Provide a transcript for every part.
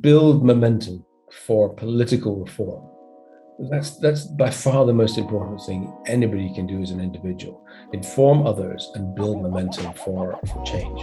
build momentum for political reform. That's by far the most important thing anybody can do as an individual. Inform others and build momentum for change.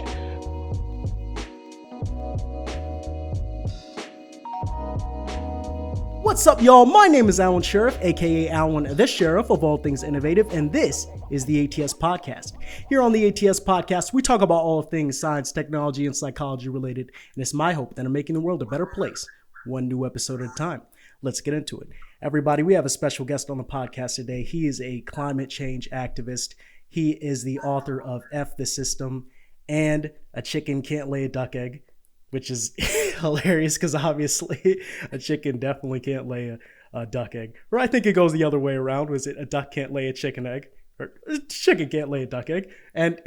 What's up, y'all? My name is Alan Sheriff, aka Alan the Sheriff of all things innovative, and this is the ATS Podcast. Here on the ATS Podcast, we talk about all things science, technology, and psychology related, and it's my hope that I'm making the world a better place, one new episode at a time. Let's get into it. Everybody, we have a special guest on the podcast today. He is a climate change activist. He is the author of F the System and A Chicken Can't Lay a Duck Egg, which is hilarious because obviously a chicken definitely can't lay a duck egg. Or I think it goes the other way around. Was it a duck can't lay a chicken egg? Or a chicken can't lay a duck egg? And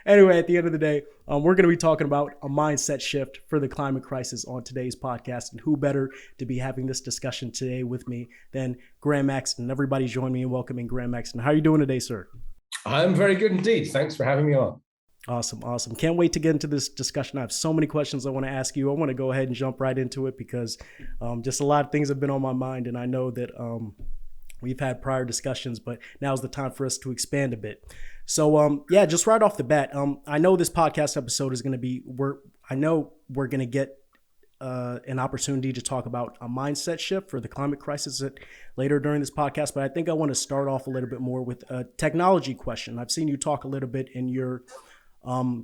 anyway, at the end of the day, we're going to be talking about a mindset shift for the climate crisis on today's podcast. And who better to be having this discussion today with me than Graeme Maxton. Everybody join me in welcoming Graeme Maxton. How are you doing today, sir? I'm very good indeed. Thanks for having me on. Awesome. Can't wait to get into this discussion. I have so many questions I want to ask you. I want to go ahead and jump right into it because just a lot of things have been on my mind, and I know that we've had prior discussions, but now's the time for us to expand a bit. So just right off the bat, I know this podcast episode is going to be, we're going to get an opportunity to talk about a mindset shift for the climate crisis later during this podcast, but I think I want to start off a little bit more with a technology question. I've seen you talk a little bit in your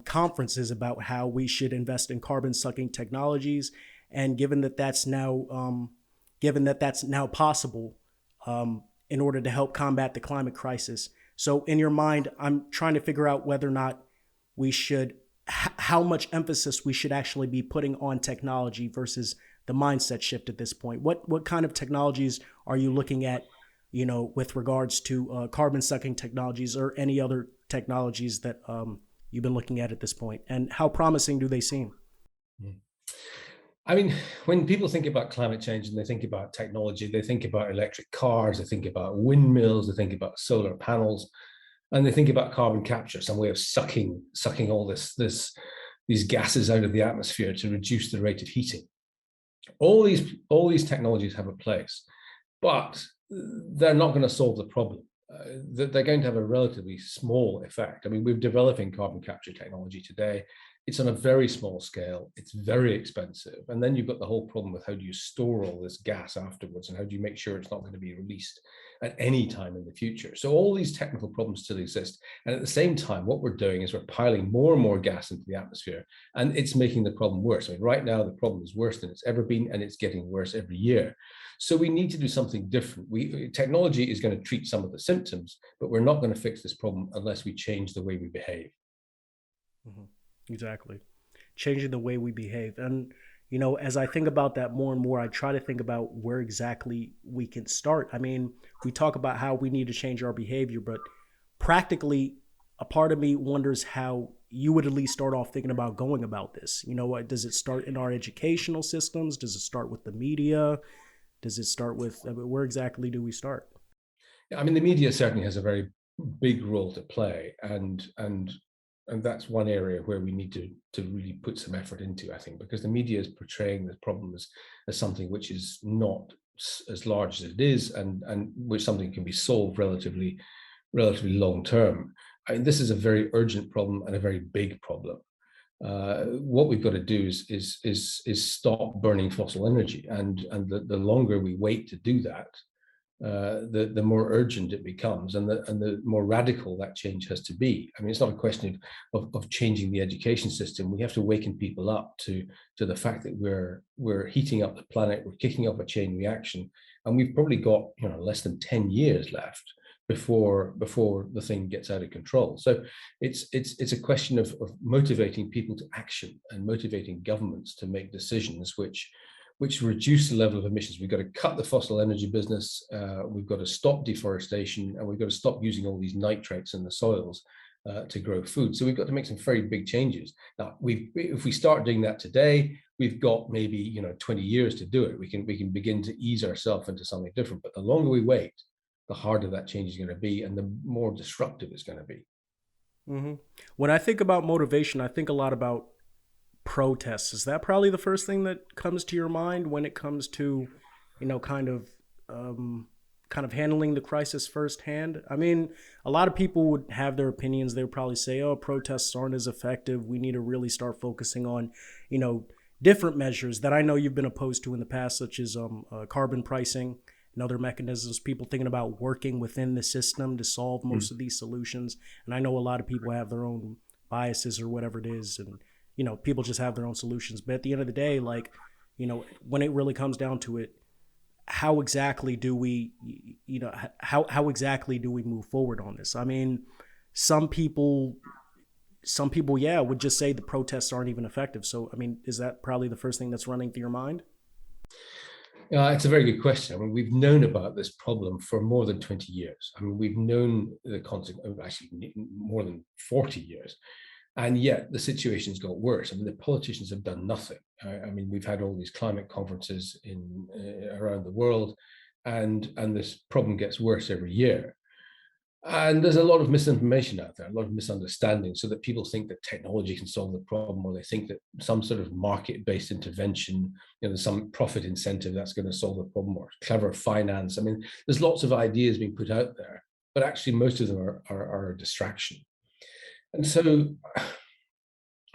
conferences about how we should invest in carbon-sucking technologies, and given that that's now possible in order to help combat the climate crisis. So, in your mind, I'm trying to figure out whether or not we should, how much emphasis we should actually be putting on technology versus the mindset shift at this point. What kind of technologies are you looking at, with regards to carbon-sucking technologies or any other technologies that you've been looking at this point, and how promising do they seem? I mean, when people think about climate change and they think about technology, they think about electric cars, they think about windmills, they think about solar panels, and they think about carbon capture, some way of sucking all these gases out of the atmosphere to reduce the rate of heating. All these technologies have a place, but they're not going to solve the problem. They're going to have a relatively small effect. I mean, we're developing carbon capture technology today. It's on a very small scale. It's very expensive. And then you've got the whole problem with how do you store all this gas afterwards, and how do you make sure it's not going to be released at any time in the future? So all these technical problems still exist. And at the same time, what we're doing is we're piling more and more gas into the atmosphere, and it's making the problem worse. I mean, right now, the problem is worse than it's ever been, and it's getting worse every year. So we need to do something different. Technology is going to treat some of the symptoms, but we're not going to fix this problem unless we change the way we behave. Mm-hmm. Exactly. Changing the way we behave. And, as I think about that more and more, I try to think about where exactly we can start. I mean, we talk about how we need to change our behavior, but practically, a part of me wonders how you would at least start off thinking about going about this. Does it start in our educational systems? Does it start with the media? Does it start with, where exactly do we start? I mean, the media certainly has a very big role to play, and that's one area where we need to really put some effort into, I think, because the media is portraying the problem as something which is not as large as it is, and which something can be solved relatively long term. I mean, this is a very urgent problem and a very big problem. What we've got to do is stop burning fossil energy, and the longer we wait to do that, the more urgent it becomes, and the more radical that change has to be. I mean, it's not a question of changing the education system. We have to waken people up to the fact that we're heating up the planet, we're kicking off a chain reaction, and we've probably got less than 10 years left before the thing gets out of control. So it's a question of motivating people to action and motivating governments to make decisions which reduce the level of emissions. We've got to cut the fossil energy business. We've got to stop deforestation, and we've got to stop using all these nitrates in the soils to grow food. So we've got to make some very big changes. Now, if we start doing that today, we've got maybe 20 years to do it. We can begin to ease ourselves into something different. But the longer we wait, the harder that change is going to be, and the more disruptive it's going to be. Mm-hmm. When I think about motivation, I think a lot about protests. Is that probably the first thing that comes to your mind when it comes to, you know, um, kind of handling the crisis firsthand? I mean, a lot of people would have their opinions. They would probably say, "Oh, protests aren't as effective. We need to really start focusing on, you know, different measures that I know you've been opposed to in the past, such as carbon pricing and other mechanisms." People thinking about working within the system to solve most of these solutions. And I know a lot of people have their own biases or whatever it is, and you know, people just have their own solutions. But at the end of the day, like, you know, when it really comes down to it, how exactly do we, you know, how exactly do we move forward on this? I mean, some people yeah, would just say the protests aren't even effective. So I mean, is that probably the first thing that's running through your mind? It's a very good question. I mean, we've known about this problem for more than 20 years. I mean, we've known the consequence, actually more than 40 years. And yet the situation's got worse. I mean, the politicians have done nothing. I mean, we've had all these climate conferences in around the world, and this problem gets worse every year. And there's a lot of misinformation out there, a lot of misunderstanding, so that people think that technology can solve the problem, or they think that some sort of market-based intervention, you know, there's some profit incentive that's going to solve the problem, or clever finance. I mean, there's lots of ideas being put out there, but actually most of them are a distraction. And so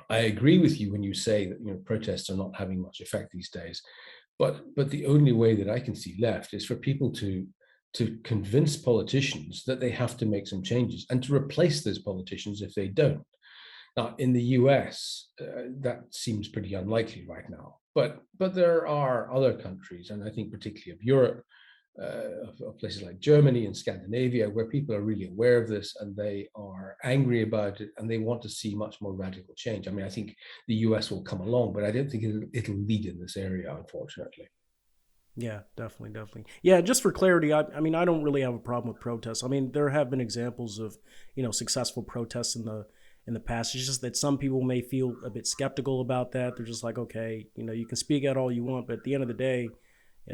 I agree with you when you say that, you know, protests are not having much effect these days. But the only way that I can see left is for people to convince politicians that they have to make some changes and to replace those politicians if they don't. Now, in the US, that seems pretty unlikely right now. But there are other countries, and I think particularly of Europe, of places like Germany and Scandinavia, where people are really aware of this and they are angry about it and they want to see much more radical change. I mean, I think the US will come along, but I don't think it'll lead in this area, unfortunately. Yeah, definitely, definitely. Yeah, just for clarity, I mean, I don't really have a problem with protests. I mean, there have been examples of, you know, successful protests in the past. It's just that some people may feel a bit skeptical about that. They're just like, okay, you know, you can speak out all you want, but at the end of the day,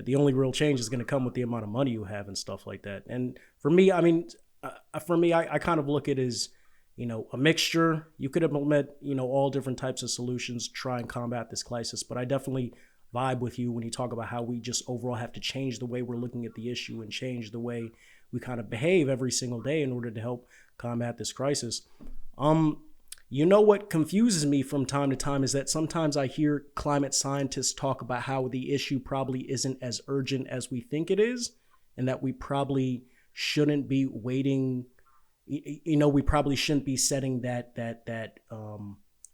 the only real change is going to come with the amount of money you have and stuff like that. And for me, I mean, I kind of look at it as, you know, a mixture. You could implement, you know, all different types of solutions to try and combat this crisis, but I definitely vibe with you when you talk about how we just overall have to change the way we're looking at the issue and change the way we kind of behave every single day in order to help combat this crisis. Um, you know what confuses me from time to time is that sometimes I hear climate scientists talk about how the issue probably isn't as urgent as we think it is, and that we probably shouldn't be waiting. You know, we probably shouldn't be setting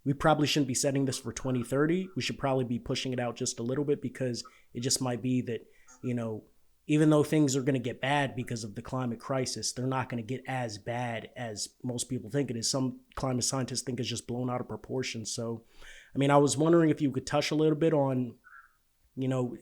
we probably shouldn't be setting this for 2030. We should probably be pushing it out just a little bit, because it just might be that, you know, even though things are going to get bad because of the climate crisis, they're not going to get as bad as most people think it is. Some climate scientists think it's just blown out of proportion. So, I mean, I was wondering if you could touch a little bit on, you know,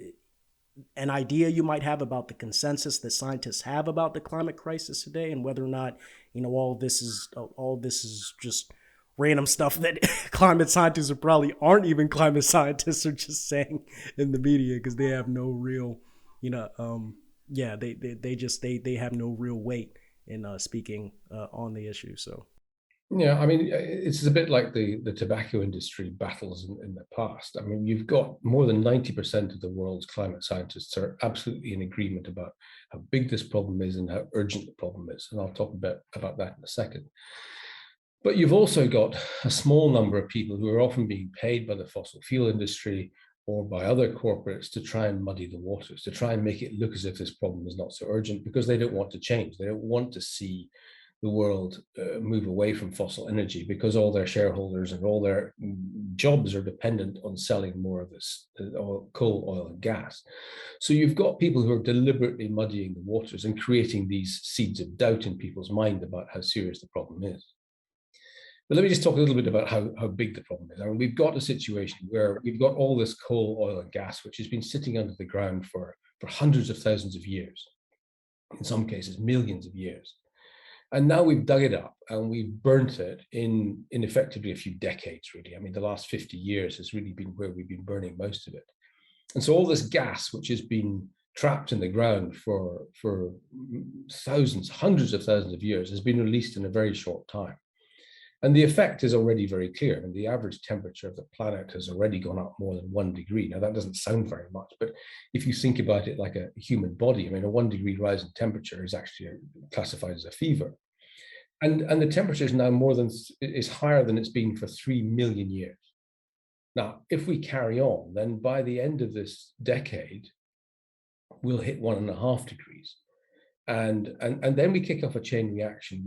an idea you might have about the consensus that scientists have about the climate crisis today, and whether or not, you know, all this is just random stuff that climate scientists, or probably aren't even climate scientists, are just saying in the media because they have no real, you know, yeah, they have no real weight in speaking on the issue. So Yeah, I mean, it's a bit like the tobacco industry battles in the past. I mean, you've got more than 90% of the world's climate scientists are absolutely in agreement about how big this problem is and how urgent the problem is. And I'll talk a bit about that in a second. But you've also got a small number of people who are often being paid by the fossil fuel industry or by other corporates to try and muddy the waters, to try and make it look as if this problem is not so urgent, because they don't want to change. They don't want to see the world move away from fossil energy, because all their shareholders and all their jobs are dependent on selling more of this coal, oil, and gas. So you've got people who are deliberately muddying the waters and creating these seeds of doubt in people's mind about how serious the problem is. But let me just talk a little bit about how big the problem is. I mean, we've got a situation where we've got all this coal, oil, and gas, which has been sitting under the ground for hundreds of thousands of years, in some cases, millions of years. And now we've dug it up and we've burnt it in effectively a few decades, really. I mean, the last 50 years has really been where we've been burning most of it. And so all this gas, which has been trapped in the ground for thousands, hundreds of thousands of years, has been released in a very short time. And the effect is already very clear. I mean, the average temperature of the planet has already gone up more than 1 degree. Now, that doesn't sound very much, but if you think about it like a human body, I mean, a 1 degree rise in temperature is actually classified as a fever. And the temperature is now is higher than it's been for 3 million years. Now, if we carry on, then by the end of this decade, we'll hit 1.5 degrees. And then we kick off a chain reaction,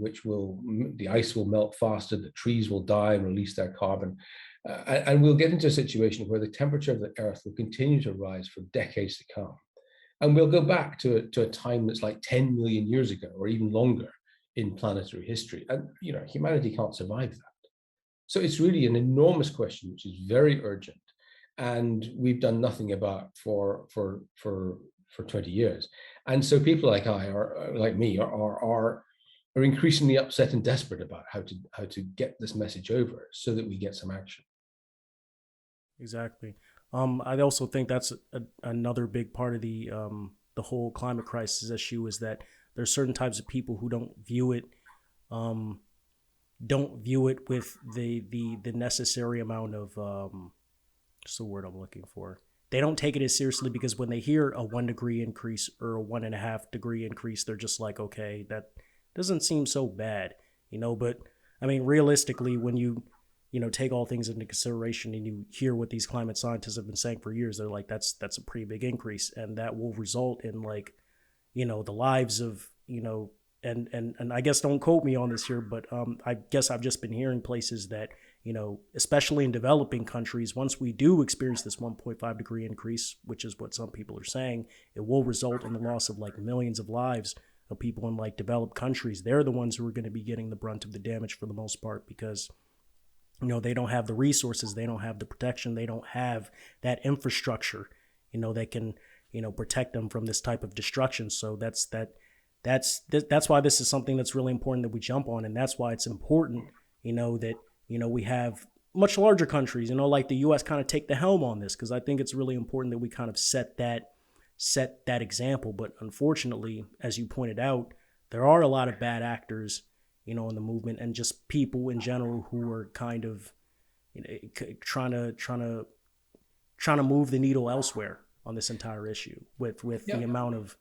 the ice will melt faster, the trees will die and release their carbon. And we'll get into a situation where the temperature of the Earth will continue to rise for decades to come. And we'll go back to a time that's like 10 million years ago or even longer in planetary history. And, humanity can't survive that. So it's really an enormous question, which is very urgent. And we've done nothing about for 20 years. And so people like me are increasingly upset and desperate about how to get this message over so that we get some action. Exactly. I also think that's another big part of the whole climate crisis issue is that there's certain types of people who don't view it with the necessary amount of what's the word I'm looking for? They don't take it as seriously because when they hear a 1 degree increase or a 1.5 degree increase, they're just like, okay, that doesn't seem so bad, but I mean, realistically, when you take all things into consideration and you hear what these climate scientists have been saying for years, they're like, that's a pretty big increase. And that will result in the lives of, and I guess don't quote me on this here, but I guess I've just been hearing places that, especially in developing countries, once we do experience this 1.5 degree increase, which is what some people are saying, it will result in the loss of millions of lives of people in developed countries. They're the ones who are going to be getting the brunt of the damage for the most part because, they don't have the resources, they don't have the protection, they don't have that infrastructure, that can, protect them from this type of destruction. So that's why this is something that's really important that we jump on. And that's why it's important, that, we have much larger countries, like the US kind of take the helm on this, because I think it's really important that we kind of set that example. But unfortunately, as you pointed out, there are a lot of bad actors, in the movement and just people in general who are kind of trying to move the needle elsewhere on this entire issue with the amount of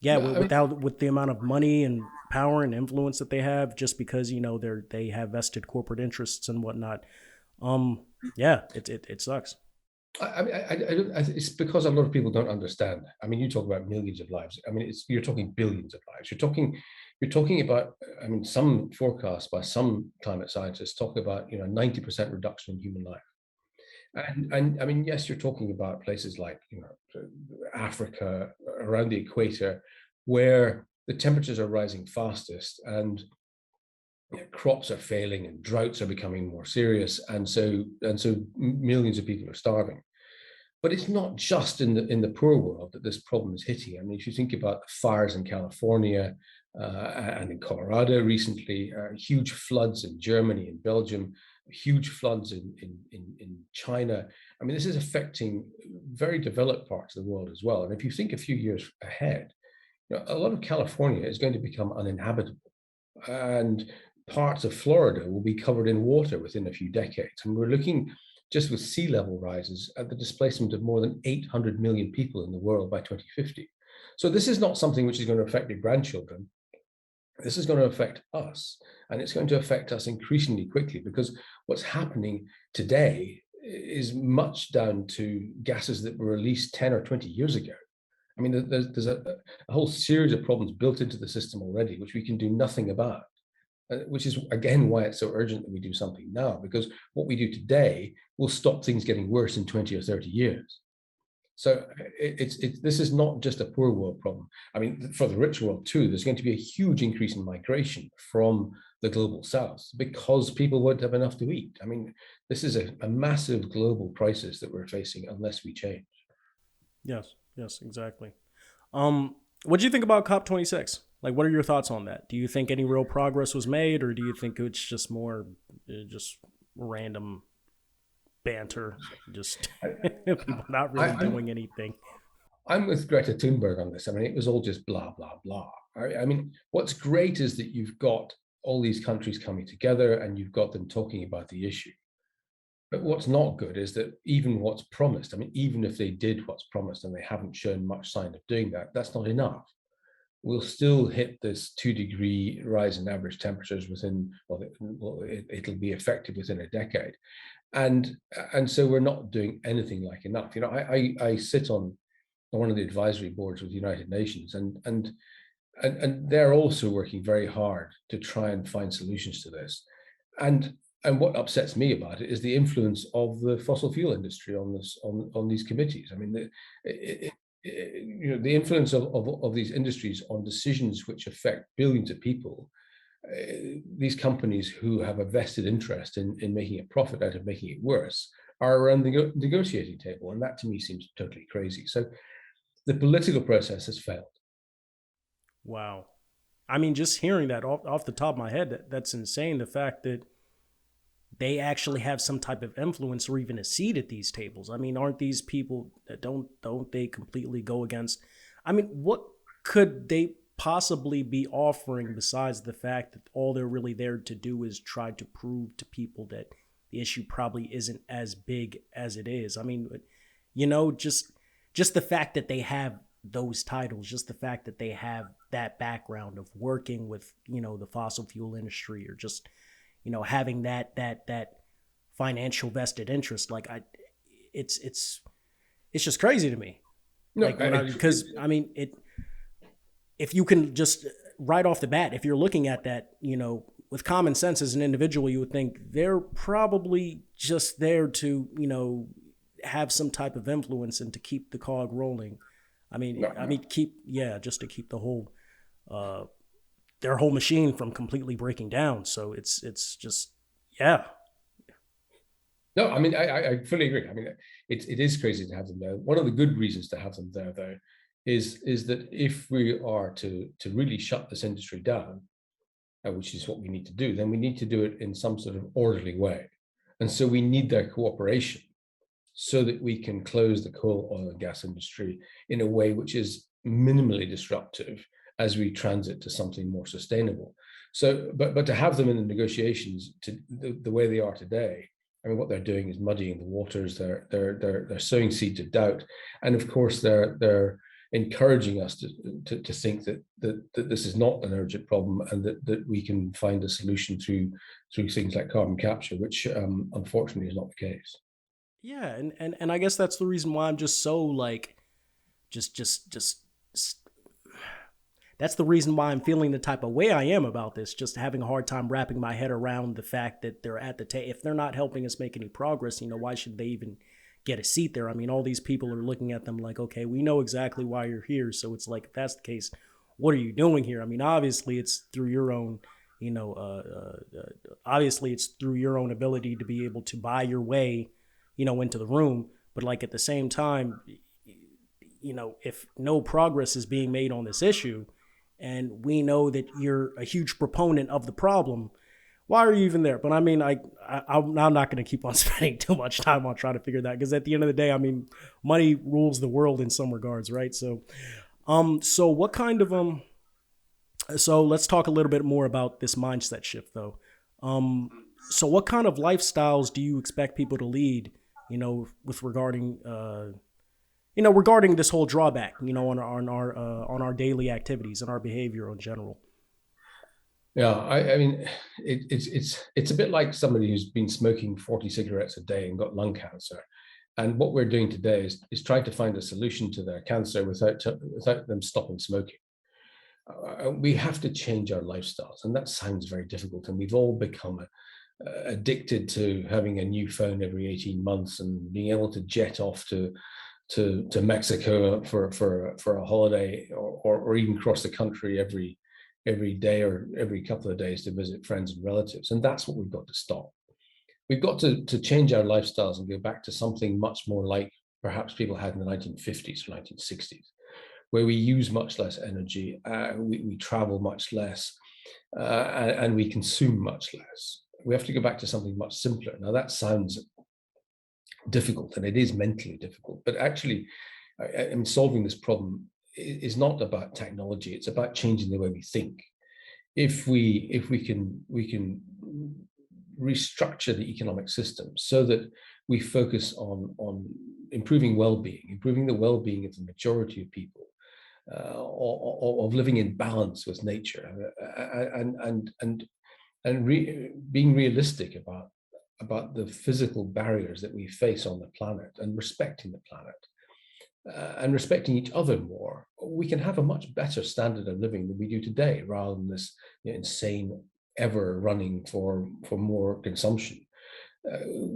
with the amount of money and power and influence that they have, just because they have vested corporate interests and whatnot. It sucks. It's because a lot of people don't understand. I mean, you talk about millions of lives. I mean, you're talking billions of lives. You're talking about. I mean, some forecasts by some climate scientists talk about 90% reduction in human life. And I mean, yes, you're talking about places like Africa, around the equator, where the temperatures are rising fastest and crops are failing and droughts are becoming more serious, and so millions of people are starving. But it's not just in the poor world that this problem is hitting. I mean, if you think about the fires in California and in Colorado recently, huge floods in Germany and Belgium, huge floods in China. I mean, this is affecting very developed parts of the world as well. And if you think a few years ahead, a lot of California is going to become uninhabitable, and parts of Florida will be covered in water within a few decades. And we're looking, just with sea level rises, at the displacement of more than 800 million people in the world by 2050. So this is not something which is going to affect your grandchildren. This is going to affect us, and it's going to affect us increasingly quickly, because what's happening today is much down to gases that were released 10 or 20 years ago. I mean, there's a whole series of problems built into the system already, which we can do nothing about, which is, again, why it's so urgent that we do something now, because what we do today will stop things getting worse in 20 or 30 years. So this is not just a poor world problem. I mean, for the rich world too, there's going to be a huge increase in migration from the global south because people won't have enough to eat. I mean, this is a massive global crisis that we're facing unless we change. Yes, exactly. What do you think about COP26? Like, what are your thoughts on that? Do you think any real progress was made, or do you think it's just more just random banter, just people not really doing anything? I'm with Greta Thunberg on this. I mean, it was all just blah, blah, blah. I mean, what's great is that you've got all these countries coming together and you've got them talking about the issue. But what's not good is that even what's promised, I mean, even if they did what's promised and they haven't shown much sign of doing that, that's not enough. We'll still hit this 2-degree rise in average temperatures within, it'll be effective within a decade. And so we're not doing anything like enough. You know, I sit on one of the advisory boards with the United Nations, and they're also working very hard to try and find solutions to this. And what upsets me about it is the influence of the fossil fuel industry on this, on these committees. I mean, you know, the influence of these industries on decisions which affect billions of people. These companies who have a vested interest in making a profit out of making it worse are around the negotiating table, and that to me seems totally crazy. So the political process has failed. Wow. I mean, just hearing that off the top of my head, that's insane. The fact that they actually have some type of influence or even a seat at these tables. I mean, aren't these people that don't they completely go against? I mean, what could they possibly be offering besides the fact that all they're really there to do is try to prove to people that the issue probably isn't as big as it is? I mean, you know, just the fact that they have those titles, just the fact that they have that background of working with, you know, the fossil fuel industry, or just, you know, having that financial vested interest, like it's just crazy to me. No, like because I mean, if you can just right off the bat, if you're looking at that, you know, with common sense as an individual, you would think they're probably just there to, you know, have some type of influence and to keep the cog rolling. I mean, just to keep the whole, their whole machine from completely breaking down. So it's just, yeah. No, I mean, I fully agree. I mean, it is crazy to have them there. One of the good reasons to have them there, though, is that if we are to really shut this industry down, which is what we need to do, then we need to do it in some sort of orderly way. And so we need their cooperation so that we can close the coal, oil, and gas industry in a way which is minimally disruptive as we transit to something more sustainable. So, but to have them in the negotiations to the way they are today, I mean, what they're doing is muddying the waters. They're sowing seeds of doubt, and of course, they're encouraging us to think that this is not an urgent problem, and that we can find a solution through things like carbon capture, which unfortunately is not the case. Yeah, and I guess that's the reason why I'm just so like, just that's the reason why I'm feeling the type of way I am about this, just having a hard time wrapping my head around the fact that they're at the table. If they're not helping us make any progress, you know, why should they even get a seat there? I mean, all these people are looking at them like, okay, we know exactly why you're here. So it's like, if that's the case, what are you doing here? I mean, obviously it's through your own, you know, obviously it's through your own ability to be able to buy your way, you know, into the room. But like at the same time, you know, if no progress is being made on this issue, and we know that you're a huge proponent of the problem, why are you even there? But I mean, I'm not going to keep on spending too much time on trying to figure that, because at the end of the day, I mean, money rules the world in some regards, right? So, so what kind of so let's talk a little bit more about this mindset shift, though. So what kind of lifestyles do you expect people to lead, you know, with regarding regarding this whole drawback, you know, on our daily activities and our behavior in general? Yeah, I mean, it's a bit like somebody who's been smoking 40 cigarettes a day and got lung cancer. And what we're doing today is trying to find a solution to their cancer without them stopping smoking. We have to change our lifestyles, and that sounds very difficult. And we've all become addicted to having a new phone every 18 months and being able to jet off to Mexico for a holiday, or even cross the country every day or every couple of days to visit friends and relatives. And that's what we've got to stop. We've got to change our lifestyles and go back to something much more like perhaps people had in the 1950s or 1960s, where we use much less energy, we travel much less, and we consume much less. We have to go back to something much simpler. Now that sounds difficult, and it is mentally difficult, but actually, I mean, solving this problem is not about technology. It's about changing the way we think. if we can restructure the economic system so that we focus on improving the well-being of the majority of people, of living in balance with nature, being realistic about the physical barriers that we face on the planet, and respecting the planet, and respecting each other more, we can have a much better standard of living than we do today, rather than this insane ever running for more consumption.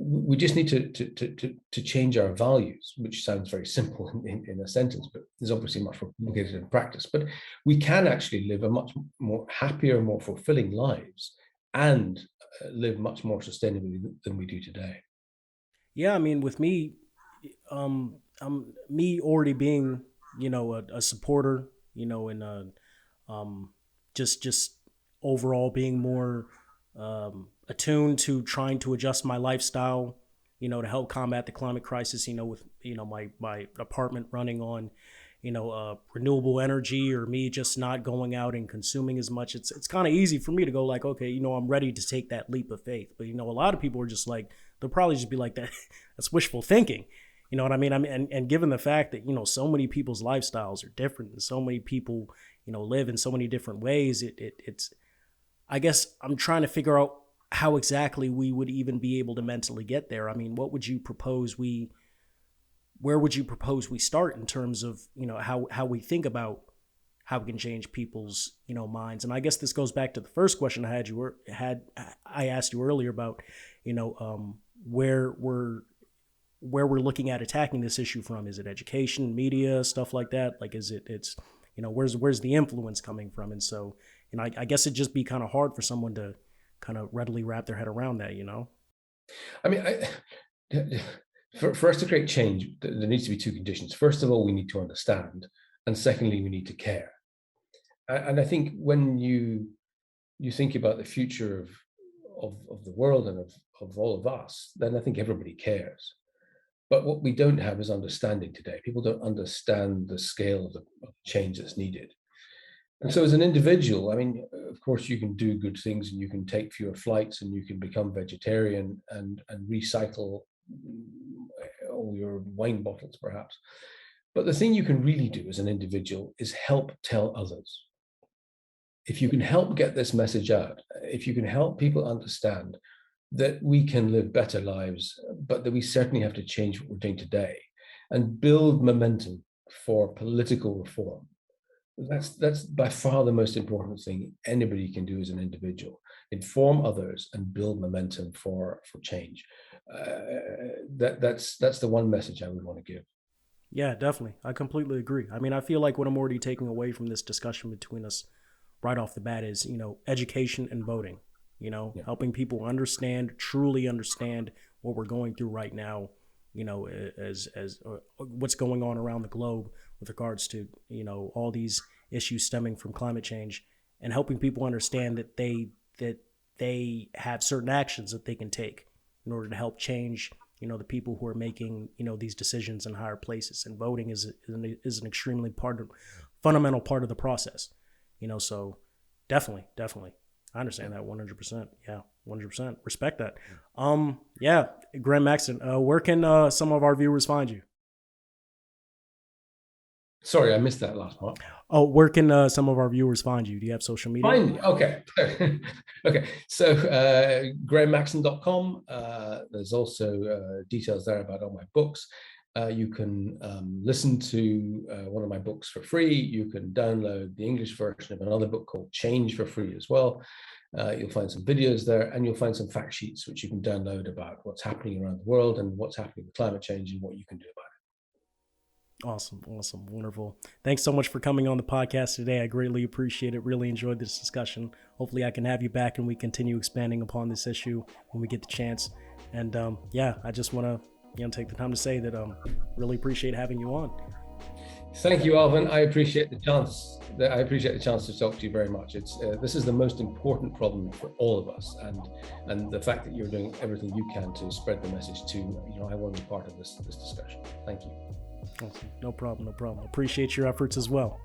We just need to change our values, which sounds very simple in a sentence, but is obviously much more complicated in practice. But we can actually live a much more happier, more fulfilling lives, and live much more sustainably than we do today. Yeah, I mean, with me, me already being, a supporter, and um, just overall being more attuned to trying to adjust my lifestyle, to help combat the climate crisis. With my apartment running on, renewable energy, or me just not going out and consuming as much. It's kind of easy for me to go like, okay, I'm ready to take that leap of faith. But a lot of people are just like, they'll probably just be like that. That's wishful thinking. You know what I mean? And given the fact that so many people's lifestyles are different, and so many people live in so many different ways, it's I guess I'm trying to figure out how exactly we would even be able to mentally get there. I mean, what would you propose where would you propose we start in terms of how we think about how we can change people's minds? And I guess this goes back to the first question I asked you earlier about where we're looking at attacking this issue from. Is it education, media, stuff like that? Like, it's where's the influence coming from? And so I guess it'd just be kind of hard for someone to kind of readily wrap their head around that. I mean, for us to create change, there needs to be two conditions. First of all, we need to understand, and secondly, we need to care. And I think when you think about the future of the world and of all of us, then I think everybody cares. But what we don't have is understanding today. People don't understand the scale of the change that's needed. And so as an individual, I mean, of course, you can do good things, and you can take fewer flights, and you can become vegetarian and recycle all your wine bottles, perhaps. But the thing you can really do as an individual is help tell others. If you can help get this message out, if you can help people understand that we can live better lives, but that we certainly have to change what we're doing today, and build momentum for political reform. That's by far the most important thing anybody can do as an individual. Inform others and build momentum for change. That's the one message I would want to give. Yeah, definitely. I completely agree. I mean, I feel like what I'm already taking away from this discussion between us right off the bat is, education and voting, helping people truly understand what we're going through right now, as what's going on around the globe with regards to, all these issues stemming from climate change, and helping people understand that they have certain actions that they can take in order to help change, the people who are making, these decisions in higher places. And voting is an extremely fundamental part of the process, so definitely. I understand that 100%. Yeah, 100%. Respect that. Yeah, Graeme Maxton, where can some of our viewers find you? Sorry, I missed that last part. Oh, where can some of our viewers find you? Do you have social media? Find me. Okay. Okay. So GraemeMaxton.com. There's also details there about all my books. You can listen to one of my books for free. You can download the English version of another book called Change for free as well. You'll find some videos there, and you'll find some fact sheets which you can download about what's happening around the world and what's happening with climate change and what you can do about it. Awesome. Wonderful. Thanks so much for coming on the podcast today. I greatly appreciate it. Really enjoyed this discussion. Hopefully I can have you back and we continue expanding upon this issue when we get the chance. And I just want to take the time to say that really appreciate having you on. Thank you, Alvin. I appreciate the chance. I appreciate the chance to talk to you very much. This is the most important problem for all of us, and the fact that you're doing everything you can to spread the message to. I want to be part of this discussion. Thank you. Awesome. No problem. Appreciate your efforts as well.